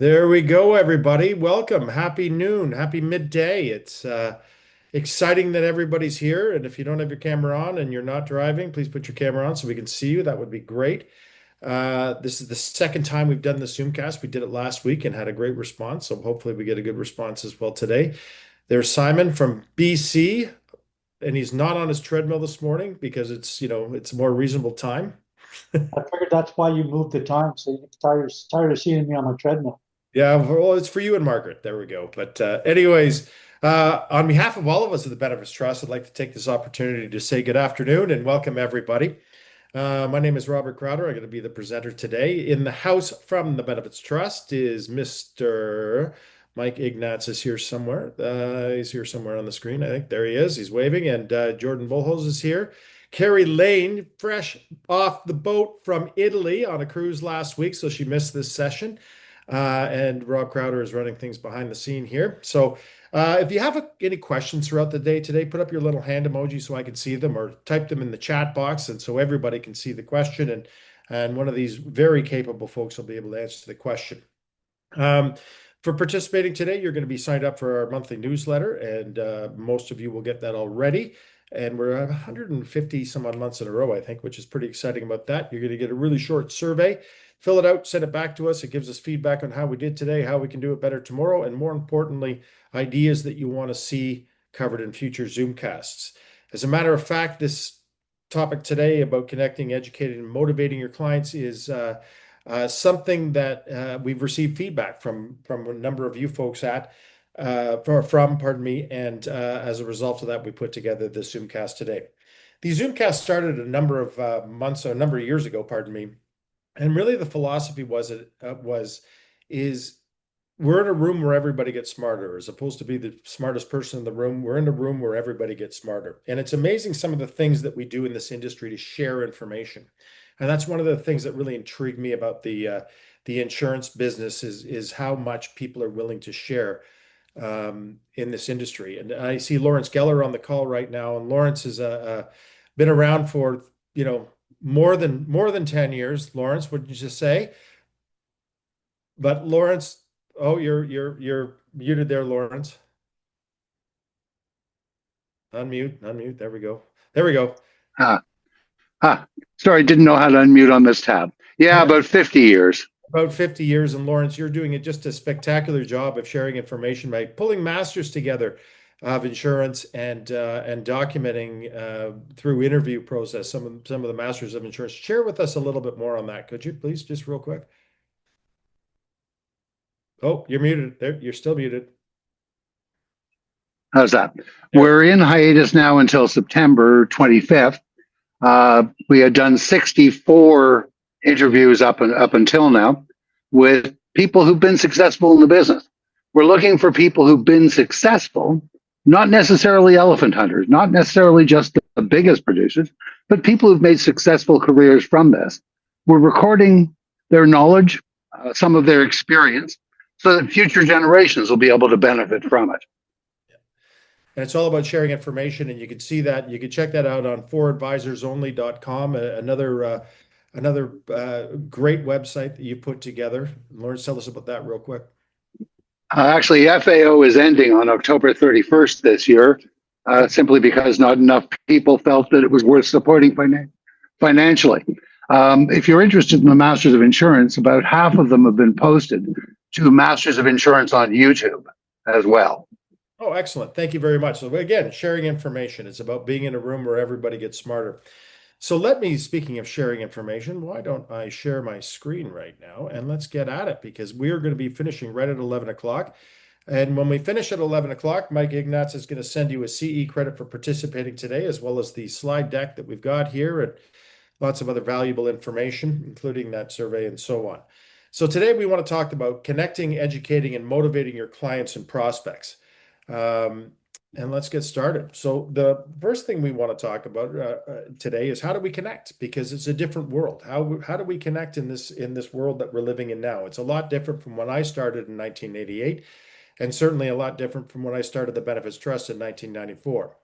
There we go, everybody. Welcome. Happy noon. Happy midday. It's exciting that everybody's here. And if you don't have your camera on and you're not driving, please put your camera on so we can see you. That would be great. This is the second time we've done the Zoomcast. We did it last week and had a great response. So hopefully we get a good response as well today. There's Simon from BC, and he's not on his treadmill this morning because it's a more reasonable time. I figured that's why you moved the time, so you get tired of seeing me on my treadmill. Yeah, well, it's for you and Margaret. There we go. But anyways, on behalf of all of us at the Benefits Trust, I'd like to take this opportunity to say good afternoon and welcome everybody. My name is Robert Crowder. I'm going to be the presenter today. In the house from the Benefits Trust is Mr. Mike Ignatz is here somewhere. He's here somewhere on the screen. I think there he is. He's waving. And Jordan Volholz is here. Carrie Lane, fresh off the boat from Italy on a cruise last week, so she missed this session. And Rob Crowder is running things behind the scene here. So if you have any questions throughout the day today, put up your little hand emoji so I can see them, or type them in the chat box and so everybody can see the question. And one of these very capable folks will be able to answer the question. Um, for participating today, you're going to be signed up for our monthly newsletter, and most of you will get that already. And we're at 150 some odd months in a row, I think, which is pretty exciting about that. You're going to get a really short survey. Fill it out, send it back to us. It gives us feedback on how we did today, how we can do it better tomorrow, and more importantly, ideas that you want to see covered in future Zoomcasts. As a matter of fact, this topic today about connecting, educating, and motivating your clients is something that we've received feedback from a number of you folks pardon me, and as a result of that, we put together the Zoomcast today. The Zoomcast started a number of months, or a number of years ago, pardon me, and really the philosophy is we're in a room where everybody gets smarter, as opposed to be the smartest person in the room. We're in a room where everybody gets smarter, and it's amazing some of the things that we do in this industry to share information. And that's one of the things that really intrigued me about the insurance business is how much people are willing to share in this industry. And I see Lawrence Geller on the call right now, and Lawrence has been around for more than 10 years. Lawrence, would you just say? But Lawrence, oh, you're muted there, Lawrence. Unmute, unmute. There we go. There we go. Ah, Sorry, didn't know how to unmute on this tab. Yeah, about 50 years. About 50 years. And Lawrence, you're doing it just a spectacular job of sharing information by pulling masters together of insurance and documenting through interview process some of the masters of insurance. Share with us a little bit more on that, could you please, just real quick? Oh, you're muted. There, you're still muted. How's that? There. We're in hiatus now until September 25th. We had done 64 interviews up until now with people who've been successful in the business. We're looking for people who've been successful, not necessarily elephant hunters, not necessarily just the biggest producers, but people who've made successful careers from this. We're recording their knowledge, some of their experience, so that future generations will be able to benefit from it. And it's all about sharing information, and you can see that. You can check that out on foradvisorsonly.com, another great website that you put together. Lawrence, tell us about that real quick. Actually, FAO is ending on October 31st this year, simply because not enough people felt that it was worth supporting financially. If you're interested in the Masters of Insurance, about half of them have been posted to Masters of Insurance on YouTube as well. Oh, excellent. Thank you very much. So again, sharing information. It's about being in a room where everybody gets smarter. So speaking of sharing information, why don't I share my screen right now and let's get at it, because we are going to be finishing right at 11 o'clock. And when we finish at 11 o'clock, Mike Ignatz is going to send you a CE credit for participating today, as well as the slide deck that we've got here and lots of other valuable information, including that survey and so on. So today we want to talk about connecting, educating, and motivating your clients and prospects. And let's get started. So the first thing we want to talk about today is how do we connect? Because it's a different world. How do we connect in this world that we're living in now? It's a lot different from when I started in 1988, and certainly a lot different from when I started the Benefits Trust in 1994.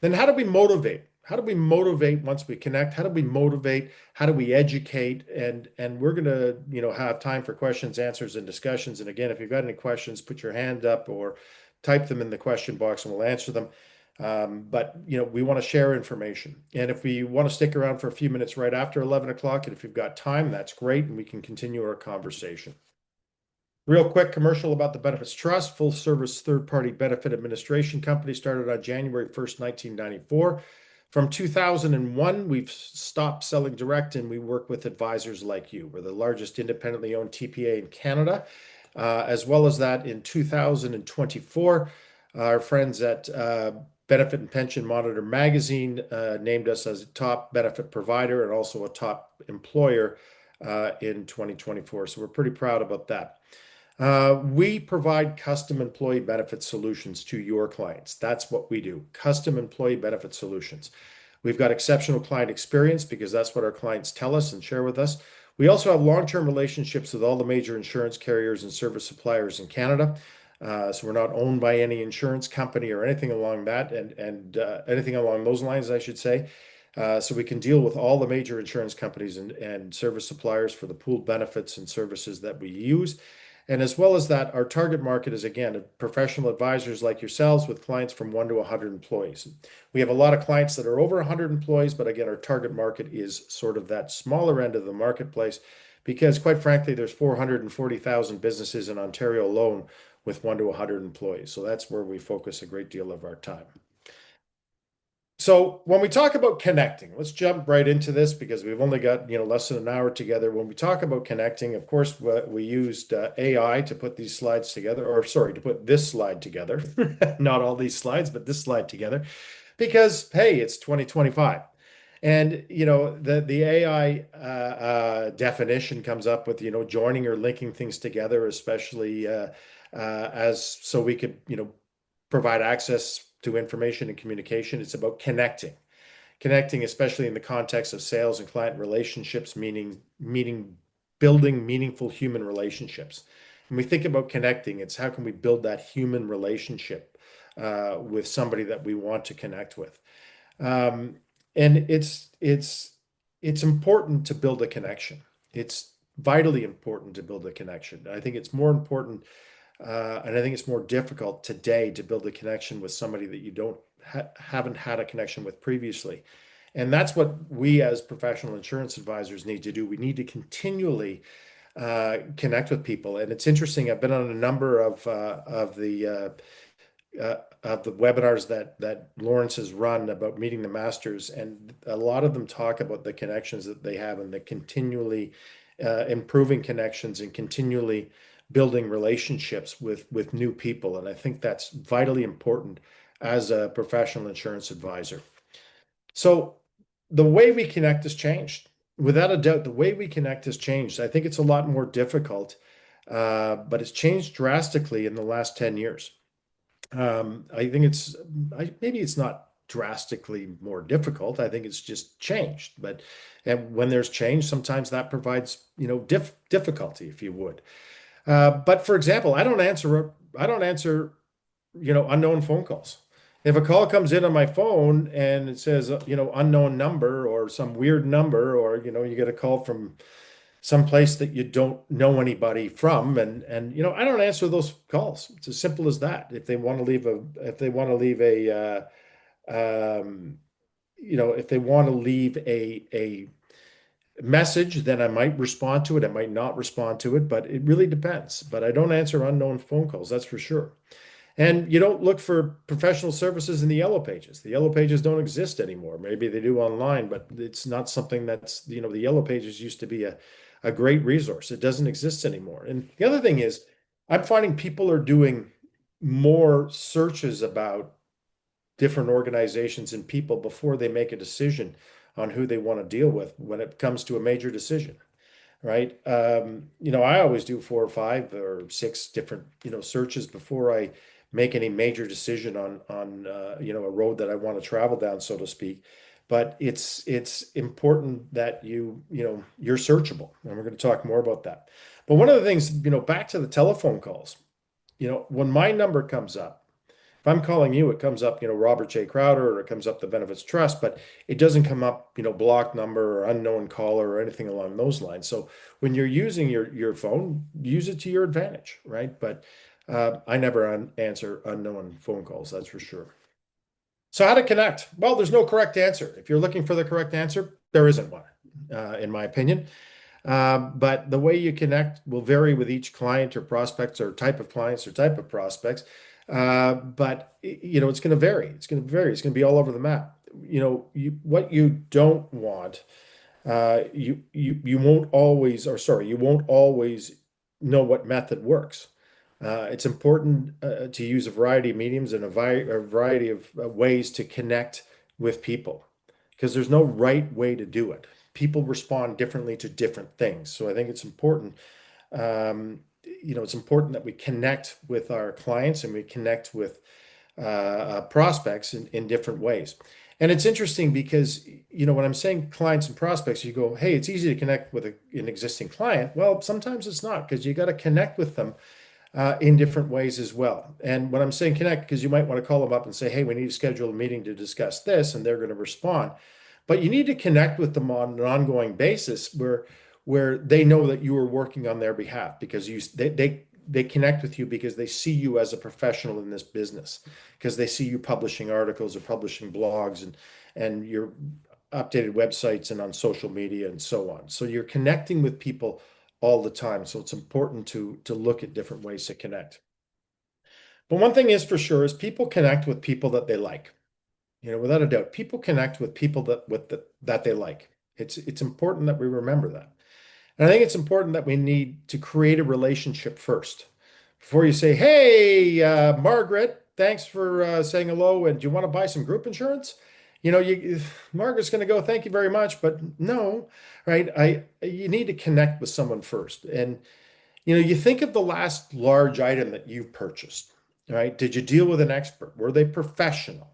Then how do we motivate? motivate once we connect? How do we motivate? How do we educate? And we're going to, have time for questions, answers, and discussions. And again, if you've got any questions, put your hand up or type them in the question box and we'll answer them. But we want to share information. And if we want to stick around for a few minutes right after 11 o'clock, and if you've got time, that's great, and we can continue our conversation. Real quick commercial about the Benefits Trust, full service third-party benefit administration company, started on January 1st, 1994. From 2001, we've stopped selling direct and we work with advisors like you. We're the largest independently owned TPA in Canada. As well as that, in 2024, our friends at Benefit and Pension Monitor magazine named us as a top benefit provider and also a top employer in 2024. So we're pretty proud about that. We provide custom employee benefit solutions to your clients. That's what we do, custom employee benefit solutions. We've got exceptional client experience because that's what our clients tell us and share with us. We also have long-term relationships with all the major insurance carriers and service suppliers in Canada. So we're not owned by any insurance company or anything along that, and anything along those lines, I should say. So we can deal with all the major insurance companies and service suppliers for the pooled benefits and services that we use. And as well as that, our target market is, again, professional advisors like yourselves with clients from 1 to 100 employees. We have a lot of clients that are over 100 employees, but again, our target market is sort of that smaller end of the marketplace because, quite frankly, there's 440,000 businesses in Ontario alone with 1 to 100 employees. So that's where we focus a great deal of our time. So when we talk about connecting, let's jump right into this because we've only got less than an hour together. When we talk about connecting, of course, we used AI to put these slides together, or sorry, to put this slide together. Not all these slides, but this slide together, because hey, it's 2025, and the AI definition comes up with joining or linking things together, especially as so we could provide access to information and communication. It's about connecting, especially in the context of sales and client relationships, meaning building meaningful human relationships. When we think about connecting, it's how can we build that human relationship with somebody that we want to connect with. And it's important to build a connection. It's vitally important to build a connection. I think it's more important and I think it's more difficult today to build a connection with somebody that you haven't had a connection with previously. And that's what we as professional insurance advisors need to do. We need to continually connect with people. And it's interesting, I've been on a number of the webinars that Lawrence has run about meeting the masters, and a lot of them talk about the connections that they have and the continually improving connections and continually building relationships with new people. And I think that's vitally important as a professional insurance advisor. So the way we connect has changed. Without a doubt, the way we connect has changed. I think it's a lot more difficult, but it's changed drastically in the last 10 years. I think maybe it's not drastically more difficult. I think it's just changed. And when there's change, sometimes that provides, difficulty, if you would. But for example, I don't answer, unknown phone calls. If a call comes in on my phone and it says, unknown number or some weird number, or, you get a call from some place that you don't know anybody from, and I don't answer those calls. It's as simple as that. If they want to leave a message, then I might respond to it. I might not respond to it, but it really depends. But I don't answer unknown phone calls, that's for sure. And you don't look for professional services in the yellow pages. The yellow pages don't exist anymore. Maybe they do online, but it's not something that's, the yellow pages used to be a great resource. It doesn't exist anymore. And the other thing is, I'm finding people are doing more searches about different organizations and people before they make a decision on who they want to deal with when it comes to a major decision, right? I always do 4 or 5 or 6 different, searches before I make any major decision on a road that I want to travel down, so to speak. But it's important that you're searchable, and we're going to talk more about that. But one of the things, back to the telephone calls, when my number comes up, If I'm calling you, it comes up, Robert J. Crowder, or it comes up the Benefits Trust, but it doesn't come up, blocked number or unknown caller or anything along those lines. So when you're using your phone, use it to your advantage, right? But I never answer unknown phone calls, that's for sure. So how to connect? Well, there's no correct answer. If you're looking for the correct answer, there isn't one, in my opinion. But the way you connect will vary with each client or prospects or type of clients or type of prospects. But it's going to vary. It's going to vary. It's going to be all over the map. What you don't want, you won't always, or sorry, you won't always know what method works. It's important to use a variety of mediums and a variety of ways to connect with people because there's no right way to do it. People respond differently to different things. So I think it's important, it's important that we connect with our clients and we connect with prospects in different ways. And it's interesting because, when I'm saying clients and prospects, you go, hey, it's easy to connect with an existing client. Well, sometimes it's not because you got to connect with them in different ways as well. And when I'm saying connect, because you might want to call them up and say, hey, we need to schedule a meeting to discuss this, and they're going to respond. But you need to connect with them on an ongoing basis where they know that you are working on their behalf because they connect with you because they see you as a professional in this business, because they see you publishing articles or publishing blogs and your updated websites and on social media and so on. So you're connecting with people all the time. So it's important to look at different ways to connect. But one thing is for sure is people connect with people that they like. Without a doubt, people connect with people that they like. It's important that we remember that. And I think it's important that we need to create a relationship first. Before you say, hey, Margaret, thanks for saying hello, and do you want to buy some group insurance? Margaret's going to go, thank you very much, but no, right? You need to connect with someone first. And, you think of the last large item that you've purchased, right? Did you deal with an expert? Were they professional?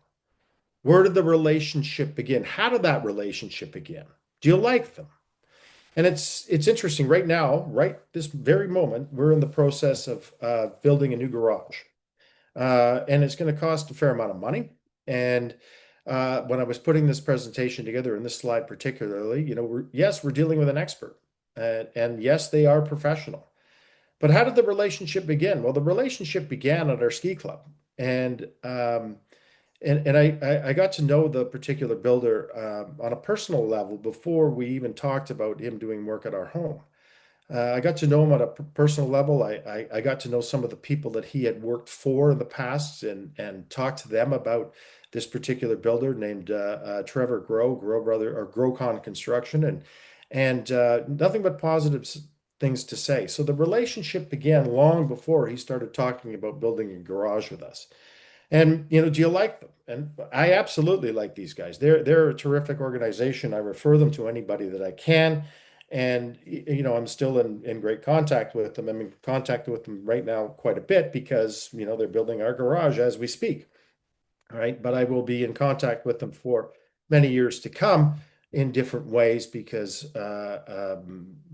Where did the relationship begin? How did that relationship begin? Do you like them? And it's interesting right now, right this very moment, we're in the process of building a new garage, and it's going to cost a fair amount of money. And when I was putting this presentation together, and this slide particularly, we're dealing with an expert, and yes, they are professional. But how did the relationship begin? Well, the relationship began at our ski club, and I got to know the particular builder on a personal level before we even talked about him doing work at our home. I got to know him at a personal level. I got to know some of the people that he had worked for in the past and talked to them about this particular builder named Trevor Grow Brother or Growcon Construction, and nothing but positive things to say. So the relationship began long before he started talking about building a garage with us. And do you like them? And I absolutely like these guys. They're a terrific organization. I refer them to anybody that I can. And I'm still in great contact with them. I'm in contact with them right now quite a bit because they're building our garage as we speak. All right. But I will be in contact with them for many years to come in different ways because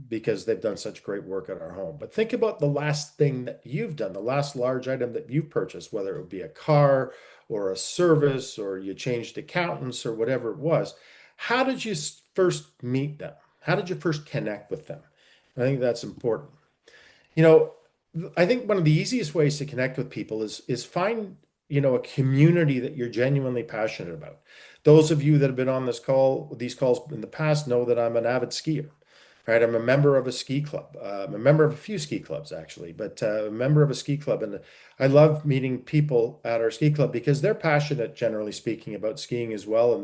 they've done such great work at our home. But think about the last thing that you've done, the last large item that you've purchased, whether it would be a car or a service or you changed accountants or whatever it was. How did you first meet them? How did you first connect with them? I think that's important. You know, I think one of the easiest ways to connect with people is find, a community that you're genuinely passionate about. Those of you that have been on these calls in the past know that I'm an avid skier, right? I'm a member of a ski club. I'm a member of a few ski clubs actually, but a member of a ski club, and I love meeting people at our ski club because they're passionate, generally speaking, about skiing as well,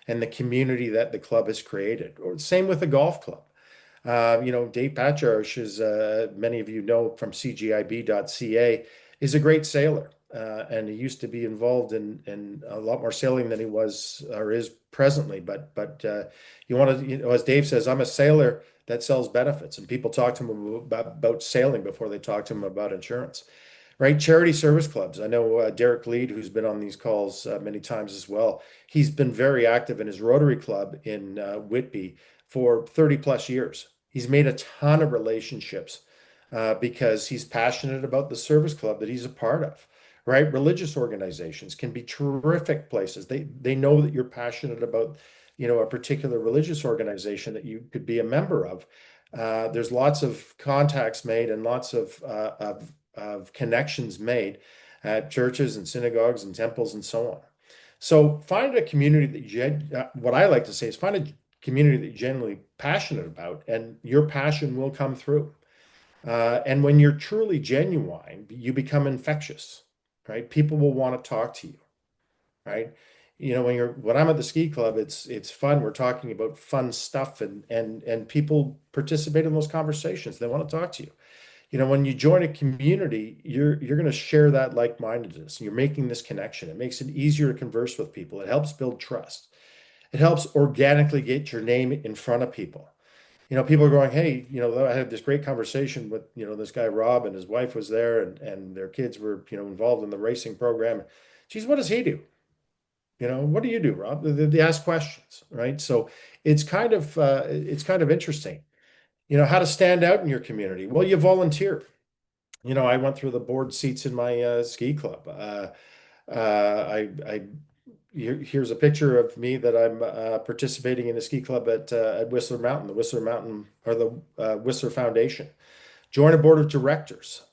and the community that the club has created. Or same with the golf club. Dave Patcharsh, as many of you know from CGIB.ca, is a great sailor. And he used to be involved in a lot more sailing than he was or is presently. But you want to, as Dave says, I'm a sailor that sells benefits, and people talk to him about sailing before they talk to him about insurance. Right? Charity service clubs. I know Derek Lead, who's been on these calls many times as well. He's been very active in his Rotary Club in Whitby for 30 plus years. He's made a ton of relationships because he's passionate about the service club that he's a part of. right? Religious organizations can be terrific places. They know that you're passionate about, a particular religious organization that you could be a member of. There's lots of contacts made and lots of connections made at churches and synagogues and temples and so on. So find a community what I like to say is find a community that you're genuinely passionate about, and your passion will come through. And when you're truly genuine, you become infectious, right? People will want to talk to you, right? When I'm at the ski club, it's fun. We're talking about fun stuff, and people participate in those conversations. They want to talk to you. When you join a community, you're going to share that like-mindedness. You're making this connection. It makes it easier to converse with people. It helps build trust. It helps organically get your name in front of people. People are going, hey, I had this great conversation with, this guy Rob, and his wife was there, and their kids were, involved in the racing program. Geez, what does he do? What do you do, Rob? They ask questions, right? So it's kind of interesting. How to stand out in your community. Well, you volunteer. I went through the board seats in my ski club. Here's a picture of me that I'm participating in a ski club at Whistler Mountain, the Whistler Mountain or the Whistler Foundation. Join a board of directors,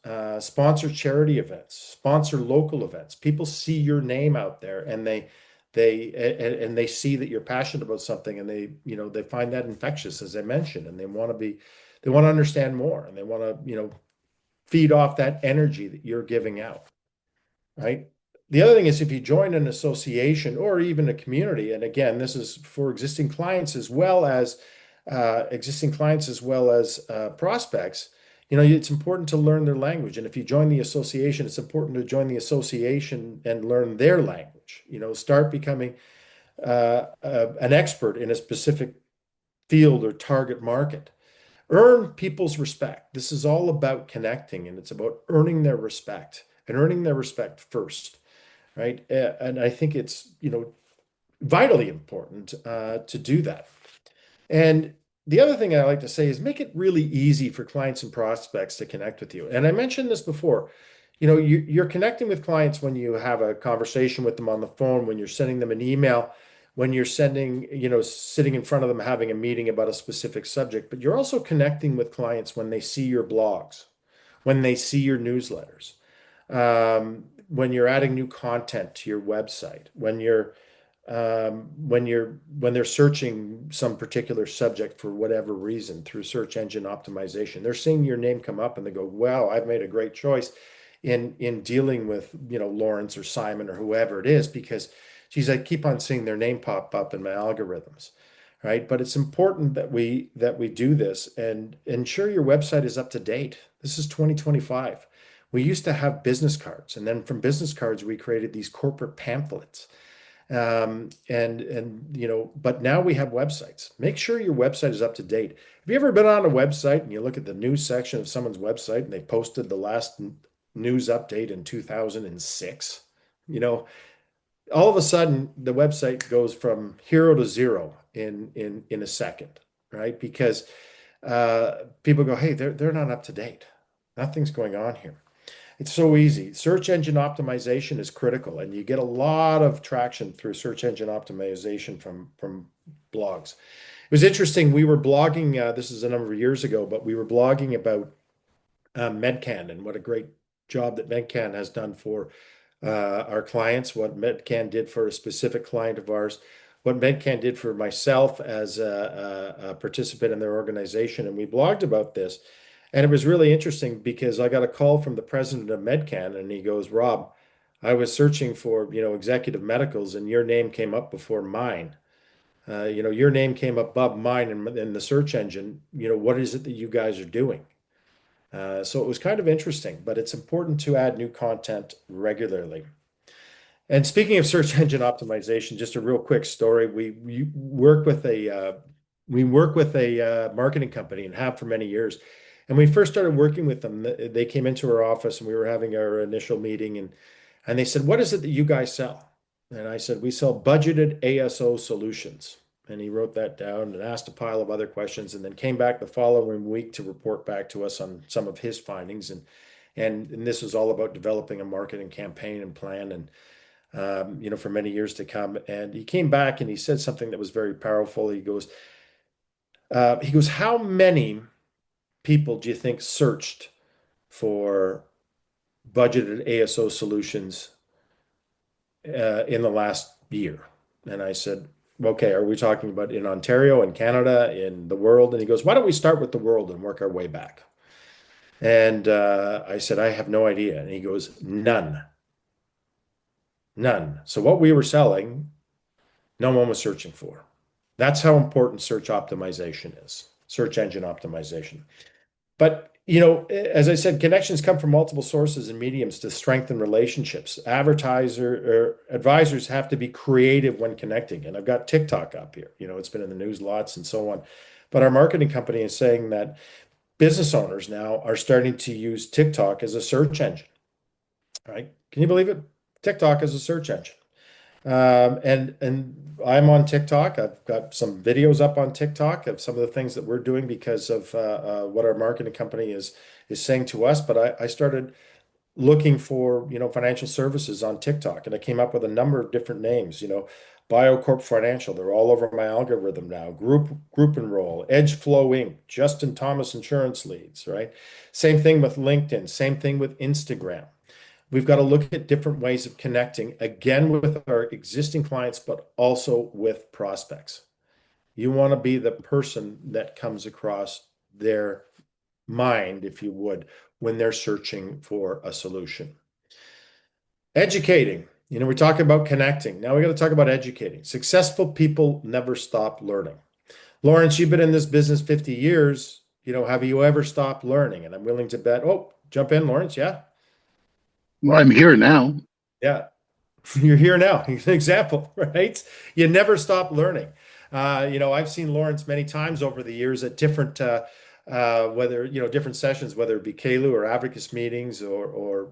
sponsor charity events, sponsor local events. People see your name out there, and they see that you're passionate about something, and they find that infectious, as I mentioned, and they want to understand more, and they want to feed off that energy that you're giving out, right? The other thing is if you join an association or even a community, and again, this is for existing clients as well as prospects. It's important to learn their language, and if you join the association, it's important to join the association and learn their language. Start becoming an expert in a specific field or target market. Earn people's respect. This is all about connecting, and it's about earning their respect and earning their respect first, right? And I think it's, vitally important to do that. And the other thing I like to say is make it really easy for clients and prospects to connect with you. And I mentioned this before. You're connecting with clients when you have a conversation with them on the phone, when you're sending them an email, when you're sitting in front of them having a meeting about a specific subject. But you're also connecting with clients when they see your blogs, when they see your newsletters, when you're adding new content to your website, when they're searching some particular subject for whatever reason through search engine optimization. They're seeing your name come up and they go, wow, I've made a great choice in dealing with, Lawrence or Simon or whoever it is, because geez, I keep on seeing their name pop up in my algorithms, right? But it's important that we do this and ensure your website is up to date. This is 2025. We used to have business cards, and then from business cards we created these corporate pamphlets. But now we have websites. Make sure your website is up to date. Have you ever been on a website and you look at the news section of someone's website and they posted the last news update in 2006? All of a sudden the website goes from hero to zero in a second, right? Because people go, hey, they're not up to date. Nothing's going on here. It's so easy. Search engine optimization is critical, and you get a lot of traction through search engine optimization from blogs. It was interesting. We were blogging, this is a number of years ago, but we were blogging about Medcan and what a great job that Medcan has done for our clients, what Medcan did for a specific client of ours, what Medcan did for myself as a participant in their organization. And we blogged about this. And it was really interesting because I got a call from the president of Medcan, and he goes, Rob, I was searching for, executive medicals, and your name came up before mine. Your name came above mine in the search engine. What is it that you guys are doing? So it was kind of interesting, but it's important to add new content regularly. And speaking of search engine optimization, just a real quick story. We work with a marketing company and have for many years. And we first started working with them. They came into our office and we were having our initial meeting, and they said, what is it that you guys sell? And I said, we sell budgeted ASO solutions. And he wrote that down and asked a pile of other questions, and then came back the following week to report back to us on some of his findings. And this was all about developing a marketing campaign and plan and for many years to come. And he came back and he said something that was very powerful. He goes, how many people do you think searched for budgeted ASO solutions in the last year? And I said, okay, are we talking about in Ontario, in Canada, in the world? And he goes, why don't we start with the world and work our way back? And I said, I have no idea. And he goes, none, none. So what we were selling, no one was searching for. That's how important search optimization is, search engine optimization. But as I said, connections come from multiple sources and mediums to strengthen relationships. Advisors have to be creative when connecting. And I've got TikTok up here. It's been in the news lots and so on. But our marketing company is saying that business owners now are starting to use TikTok as a search engine. Right? Can you believe it? TikTok as a search engine. And I'm on TikTok. I've got some videos up on TikTok of some of the things that we're doing because of what our marketing company is saying to us. But I started looking for financial services on TikTok, and I came up with a number of different names. BioCorp Financial. They're all over my algorithm now. Group Enroll, Edge Flow Inc., Justin Thomas Insurance Leads. Right. Same thing with LinkedIn. Same thing with Instagram. We've got to look at different ways of connecting, again, with our existing clients, but also with prospects. You want to be the person that comes across their mind, if you would, when they're searching for a solution. Educating. We talk about connecting. Now we got to talk about educating. Successful people never stop learning. Lawrence, you've been in this business 50 years. Have you ever stopped learning? And I'm willing to bet. Oh, jump in, Lawrence. Yeah. Well, I'm here now. Yeah. You're here now. Example, right? You never stop learning. I've seen Lawrence many times over the years at different, whether, different sessions, whether it be KALU or Advocates meetings or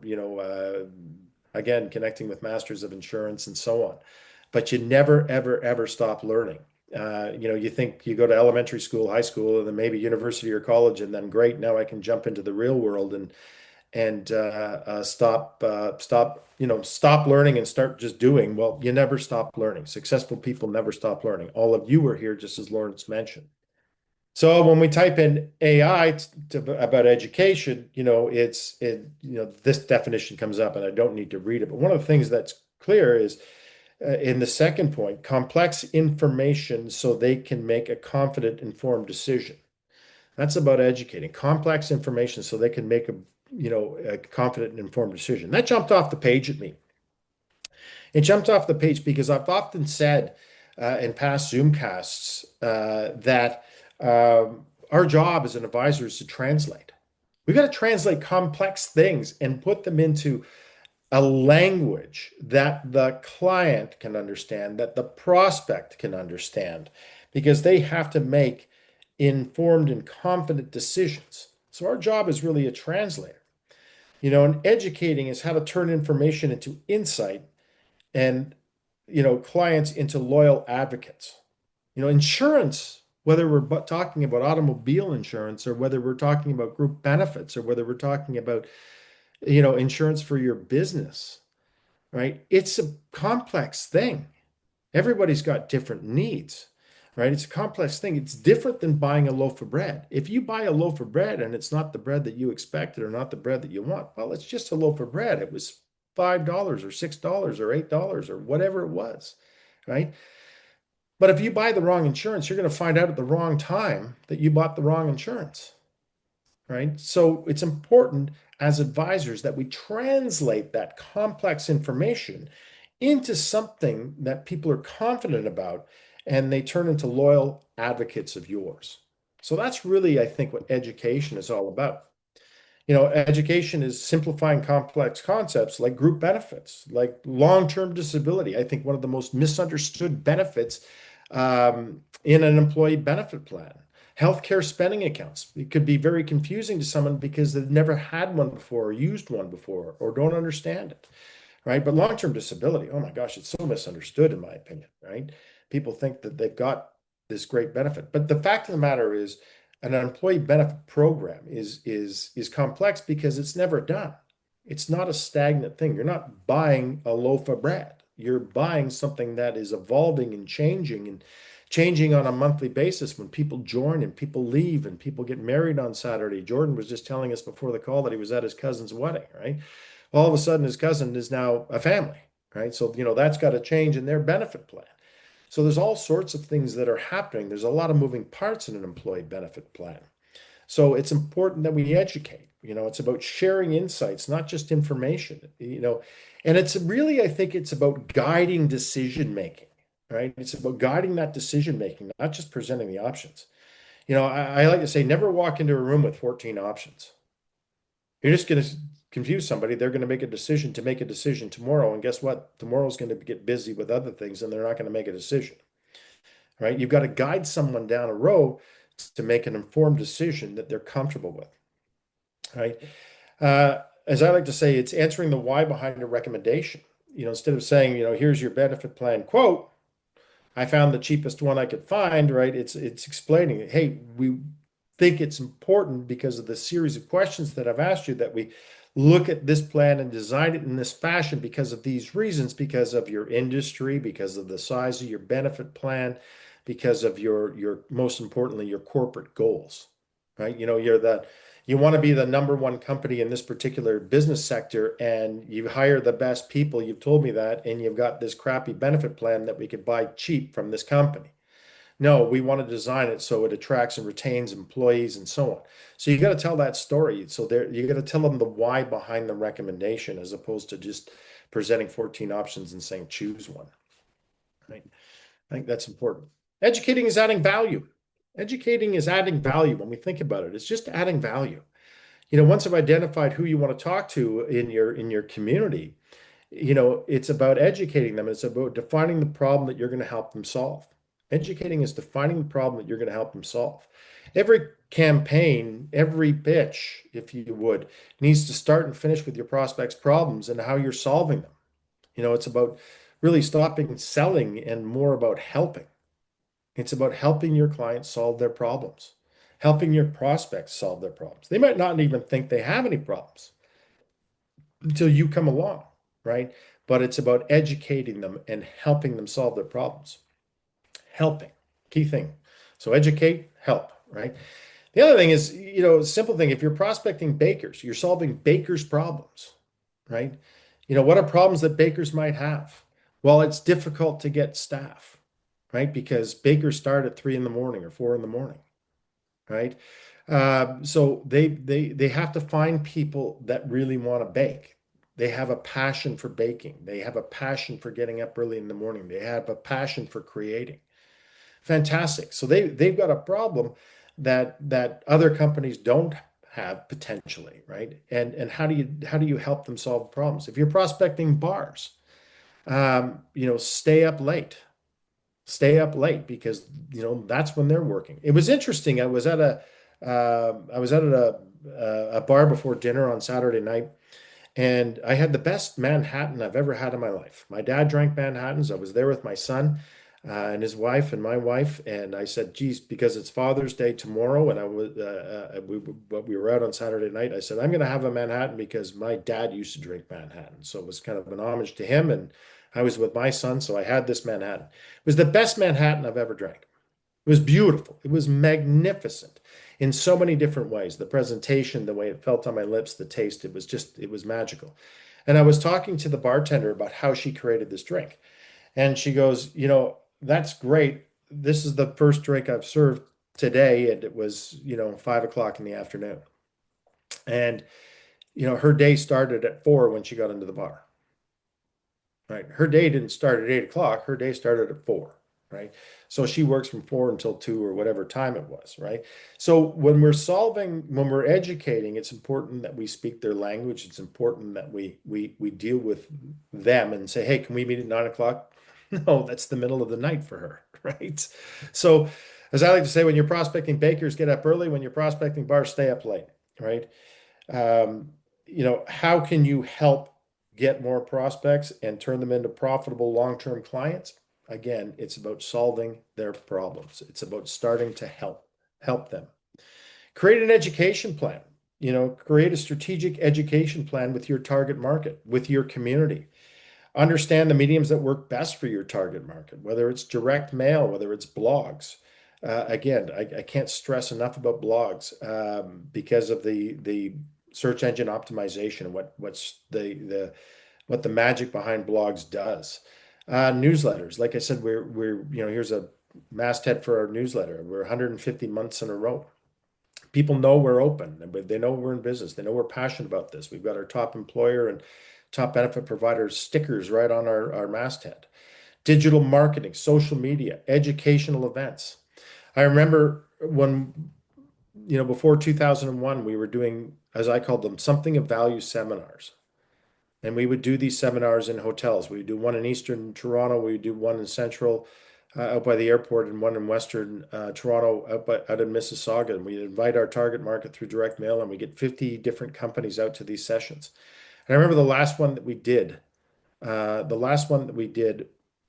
again, connecting with masters of insurance and so on. But you never, ever, ever stop learning. You think you go to elementary school, high school, and then maybe university or college, and then great, now I can jump into the real world and stop learning and start just doing. Well, you never stop learning. Successful people never stop learning. All of you are here, just as Lawrence mentioned. So when we type in AI about education, this definition comes up, and I don't need to read it. But one of the things that's clear is in the second point, complex information so they can make a confident, informed decision. That's about educating complex information so they can make a confident and informed decision. That jumped off the page at me. It jumped off the page because I've often said in past Zoomcasts that our job as an advisor is to translate. We've got to translate complex things and put them into a language that the client can understand, that the prospect can understand, because they have to make informed and confident decisions. So our job is really a translator. And educating is how to turn information into insight and, clients into loyal advocates. Insurance, whether we're talking about automobile insurance or whether we're talking about group benefits or whether we're talking about, insurance for your business, right? It's a complex thing. Everybody's got different needs, right? It's a complex thing. It's different than buying a loaf of bread. If you buy a loaf of bread and it's not the bread that you expected or not the bread that you want, well, it's just a loaf of bread. It was $5 or $6 or $8 or whatever it was, right? But if you buy the wrong insurance, you're going to find out at the wrong time that you bought the wrong insurance, right? So it's important as advisors that we translate that complex information into something that people are confident about and they turn into loyal advocates of yours. So that's really, I think, what education is all about. Education is simplifying complex concepts like group benefits, like long-term disability. I think one of the most misunderstood benefits in an employee benefit plan. Healthcare spending accounts. It could be very confusing to someone because they've never had one before or used one before or don't understand it, right? But long-term disability, oh my gosh, it's so misunderstood in my opinion, right? People think that they've got this great benefit. But the fact of the matter is an employee benefit program is complex because it's never done. It's not a stagnant thing. You're not buying a loaf of bread. You're buying something that is evolving and changing on a monthly basis when people join and people leave and people get married on Saturday. Jordan was just telling us before the call that he was at his cousin's wedding, right? All of a sudden his cousin is now a family, right? So, that's got to change in their benefit plan. So there's all sorts of things that are happening. There's a lot of moving parts in an employee benefit plan. So it's important that we educate. It's about sharing insights, not just information, and it's really, I think it's about guiding decision making, right? It's about guiding that decision making, not just presenting the options. I like to say, never walk into a room with 14 options. You're just going to confuse somebody. They're going to make a decision tomorrow. And guess what? Tomorrow's going to get busy with other things and they're not going to make a decision, right? You've got to guide someone down a road to make an informed decision that they're comfortable with, right? As I like to say, it's answering the why behind a recommendation. Instead of saying, here's your benefit plan quote, I found the cheapest one I could find, right? It's explaining, hey, we think it's important because of the series of questions that I've asked you that we look at this plan and design it in this fashion because of these reasons, because of your industry, because of the size of your benefit plan, because of your most importantly, your corporate goals, right? You want to be the number one company in this particular business sector and you hire the best people. You've told me that, and you've got this crappy benefit plan that we could buy cheap from this company. No, we want to design it so it attracts and retains employees and so on. So you got to tell that story. So you got to tell them the why behind the recommendation as opposed to just presenting 14 options and saying choose one. Right? I think that's important. Educating is adding value. Educating is adding value when we think about it. It's just adding value. Once I've identified who you want to talk to in your community, it's about educating them. It's about defining the problem that you're going to help them solve. Educating is defining the problem that you're going to help them solve. Every campaign, every pitch, if you would, needs to start and finish with your prospects' problems and how you're solving them. It's about really stopping selling and more about helping. It's about helping your clients solve their problems, helping your prospects solve their problems. They might not even think they have any problems until you come along, right? But it's about educating them and helping them solve their problems. Helping, key thing. So educate, help, right? The other thing is, simple thing, if you're prospecting bakers, you're solving bakers' problems, right? What are problems that bakers might have? Well, it's difficult to get staff, right? Because bakers start at 3 in the morning or 4 in the morning, right? So they have to find people that really want to bake. They have a passion for baking. They have a passion for getting up early in the morning. They have a passion for creating. Fantastic. So they've got a problem that other companies don't have potentially, right? And how do you help them solve problems? If you're prospecting bars, stay up late. Stay up late because that's when they're working. It was interesting. I was at a bar before dinner on Saturday night, and I had the best Manhattan I've ever had in my life. My dad drank Manhattans. I was there with my son and his wife and my wife, and I said, "Geez, because it's Father's Day tomorrow, and we were out on Saturday night. I said I'm going to have a Manhattan because my dad used to drink Manhattan, so it was kind of an homage to him. And I was with my son, so I had this Manhattan. It was the best Manhattan I've ever drank. It was beautiful. It was magnificent in so many different ways. The presentation, the way it felt on my lips, the taste, it was magical. And I was talking to the bartender about how she created this drink. And she goes, that's great. This is the first drink I've served today. And it was, 5 o'clock in the afternoon. And, her day started at 4 when she got into the bar. Right. Her day didn't start at 8 o'clock. Her day started at 4. Right. So she works from 4 until 2 or whatever time it was. Right. So when we're educating, it's important that we speak their language. It's important that we deal with them and say, hey, can we meet at 9 o'clock? No, that's the middle of the night for her. Right. So as I like to say, when you're prospecting bakers, get up early. When you're prospecting bars, stay up late. Right. How can you help get more prospects and turn them into profitable long-term clients? Again, it's about solving their problems. It's about starting to help them. Create an education plan. Create a strategic education plan with your target market, with your community. Understand the mediums that work best for your target market, whether it's direct mail, whether it's blogs. Again, I can't stress enough about blogs because of the search engine optimization and what the magic behind blogs does. Newsletters, like I said, we're here's a masthead for our newsletter. We're 150 months in a row. People know we're open, but they know we're in business. They know we're passionate about this. We've got our top employer and top benefit provider stickers right on our masthead. Digital marketing, social media, educational events. I remember when, before 2001, we were doing, as I called them, something of value seminars. And we would do these seminars in hotels. We would do one in Eastern Toronto. We would do one in Central, out by the airport, and one in Western Toronto, out in Mississauga. And we'd invite our target market through direct mail, and we get 50 different companies out to these sessions. And I remember the last one that we did,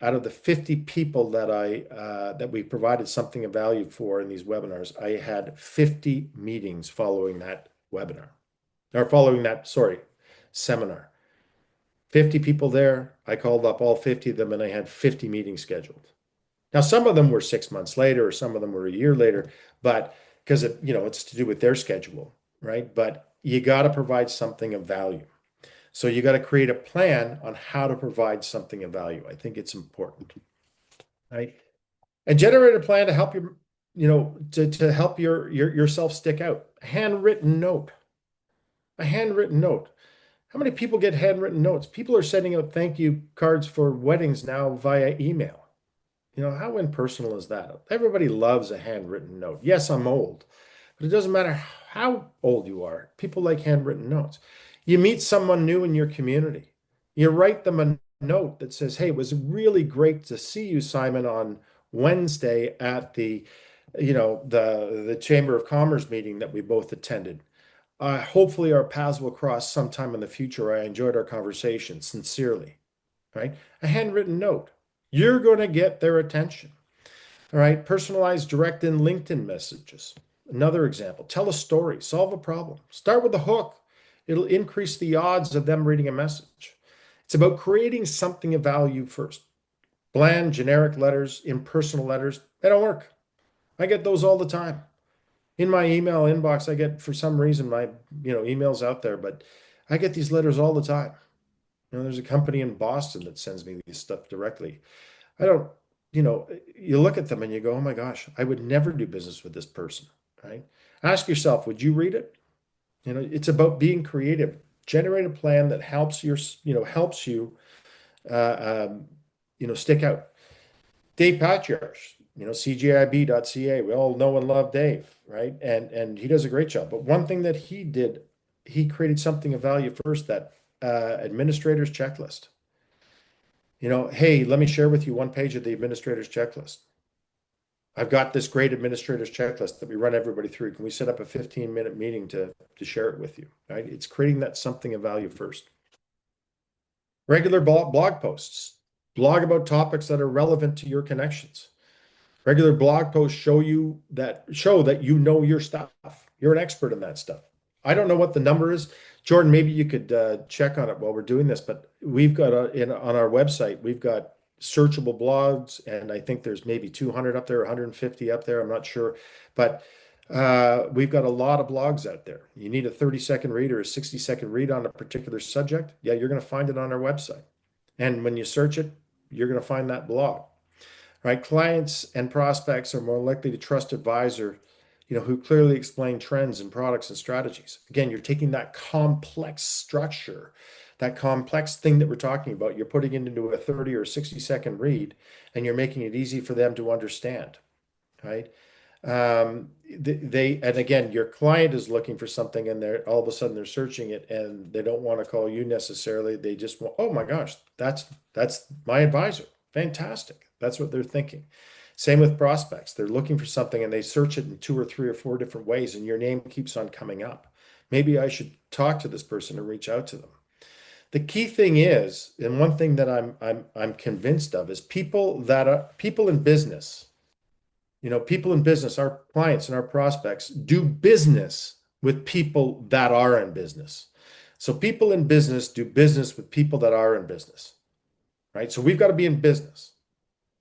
out of the 50 people that we provided something of value for in these webinars, I had 50 meetings following that webinar, or following that, sorry, seminar. 50 people there. I called up all 50 of them and I had 50 meetings scheduled. Now, some of them were 6 months later, or some of them were a year later, but because it's to do with their schedule, right? But you got to provide something of value. So you got to create a plan on how to provide something of value. I think it's important, right? And generate a plan to help to help yourself stick out. A handwritten note. A handwritten note. How many people get handwritten notes? People are sending out thank you cards for weddings now via email. How impersonal is that? Everybody loves a handwritten note. Yes, I'm old, but it doesn't matter how old you are. People like handwritten notes. You meet someone new in your community. You write them a note that says, hey, it was really great to see you, Simon, on Wednesday at the Chamber of Commerce meeting that we both attended. Hopefully our paths will cross sometime in the future. I enjoyed our conversation, sincerely, right? A handwritten note. You're going to get their attention. All right. Personalized direct in LinkedIn messages. Another example. Tell a story. Solve a problem. Start with a hook. It'll increase the odds of them reading a message. It's about creating something of value first. Bland, generic letters, impersonal letters, they don't work. I get those all the time. In my email inbox, I get, for some reason, my email's out there, but I get these letters all the time. There's a company in Boston that sends me these stuff directly. I don't, you look at them and you go, oh my gosh, I would never do business with this person, right? Ask yourself, would you read it? It's about being creative. Generate a plan that helps you, stick out. Dave Patriarch, cgib.ca. We all know and love Dave, right? And he does a great job. But one thing that he did, he created something of value first, that administrator's checklist. Hey, let me share with you one page of the administrator's checklist. I've got this great administrator's checklist that we run everybody through. Can we set up a 15-minute meeting to share it with you? Right? It's creating that something of value first. Regular blog posts. Blog about topics that are relevant to your connections. Regular blog posts show that you know your stuff. You're an expert in that stuff. I don't know what the number is. Jordan, maybe you could check on it while we're doing this, but we've got on our website, we've got searchable blogs, and I think there's maybe 200 up there, 150 up there. I'm not sure, but we've got a lot of blogs out there. You need a 30-second read or a 60-second read on a particular subject. Yeah, you're going to find it on our website. And when you search it, you're going to find that blog, right? Clients and prospects are more likely to trust advisor, who clearly explain trends and products and strategies. Again, you're taking that complex structure, that complex thing that we're talking about, you're putting it into a 30 or 60-second read, and you're making it easy for them to understand, right? And again, your client is looking for something, and they're all of a sudden they're searching it, and they don't want to call you necessarily. They just want, oh my gosh, that's my advisor. Fantastic. That's what they're thinking. Same with prospects. They're looking for something and they search it in 2 or 3 or 4 different ways, and your name keeps on coming up. Maybe I should talk to this person and reach out to them. The key thing is, and one thing that I'm convinced of, is people in business People in business, our clients and our prospects do business with people that are in business. So people in business do business with people that are in business, right? So we've got to be in business.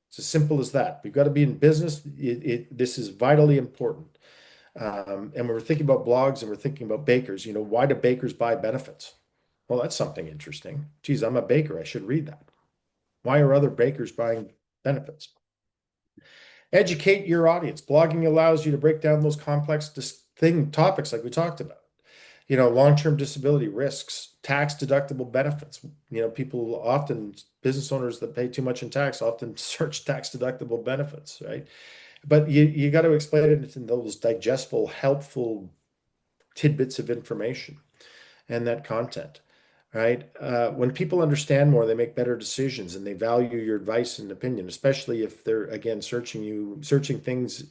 It's as simple as that. We've got to be in business. This is vitally important. And when we're thinking about blogs and we're thinking about bakers, why do bakers buy benefits? Well, that's something interesting. Geez, I'm a baker. I should read that. Why are other bakers buying benefits? Educate your audience. Blogging allows you to break down those complex topics like we talked about. Long-term disability risks, tax deductible benefits. People often, business owners that pay too much in tax often search tax deductible benefits, right? But you got to explain it in those digestible, helpful tidbits of information and that content, right? When people understand more, they make better decisions and they value your advice and opinion, especially if they're, again, searching things,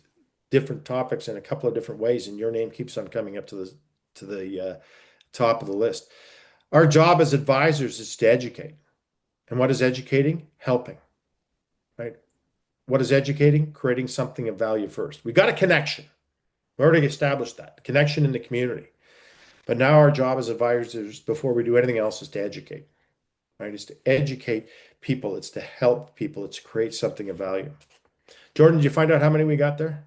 different topics in a couple of different ways, and your name keeps on coming up to the top of the list. Our job as advisors is to educate. And what is educating? Helping, right? What is educating? Creating something of value first. We got a connection. We already established that connection in the community. But now our job as advisors, before we do anything else, is to educate, right? It's to educate people. It's to help people. It's to create something of value. Jordan, did you find out how many we got there?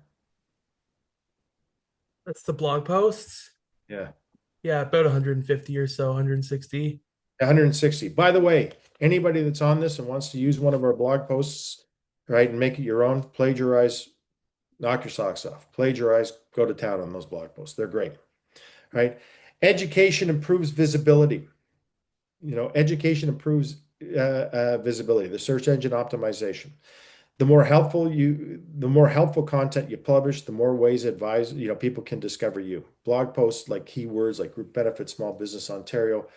That's the blog posts. Yeah. Yeah, about 150 or so, 160. 160. By the way, anybody that's on this and wants to use one of our blog posts, right, and make it your own, plagiarize, knock your socks off. Plagiarize, go to town on those blog posts. They're great, right? Education improves visibility. Education improves visibility, the search engine optimization. The more helpful content you publish, the more ways people can discover you. Blog posts like keywords like group benefits, small business Ontario,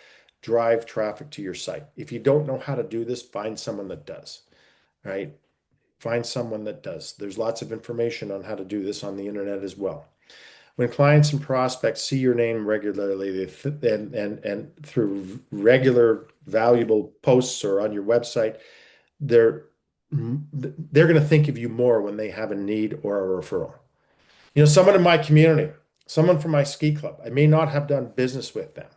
drive traffic to your site. If you don't know how to do this, find someone that does, right? Find someone that does. There's lots of information on how to do this on the internet as well. When clients and prospects see your name regularly and through regular valuable posts or on your website, they're going to think of you more when they have a need or a referral. Someone in my community, someone from my ski club, I may not have done business with them,